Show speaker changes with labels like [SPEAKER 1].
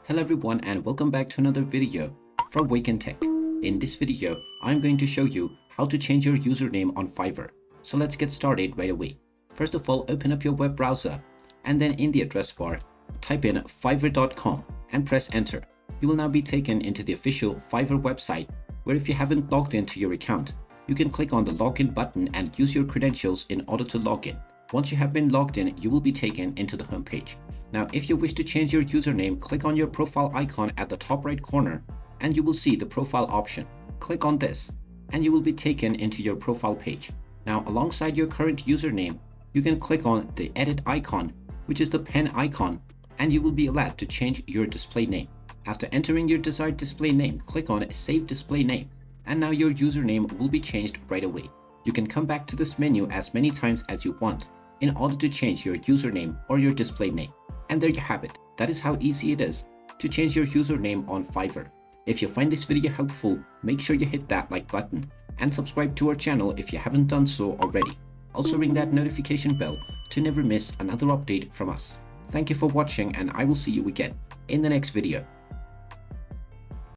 [SPEAKER 1] Hello everyone and welcome back to another video from Wake&Tech. In this video, I'm going to show you how to change your username on Fiverr. So let's get started right away. First of all, open up your web browser and then in the address bar, type in fiverr.com and press enter. You will now be taken into the official Fiverr website where if you haven't logged into your account, you can click on the login button and use your credentials in order to log in. Once you have been logged in, you will be taken into the home page. Now, if you wish to change your username, click on your profile icon at the top right corner and you will see the profile option. Click on this and you will be taken into your profile page. Now, alongside your current username, you can click on the edit icon, which is the pen icon, and you will be allowed to change your display name. After entering your desired display name, click on Save Display Name, and now your username will be changed right away. You can come back to this menu as many times as you want in order to change your username or your display name. And there you have it. That is how easy it is to change your username on Fiverr. If you find this video helpful, make sure you hit that like button and subscribe to our channel if you haven't done so already. Also ring that notification bell to never miss another update from us. Thank you for watching and I will see you again in the next video.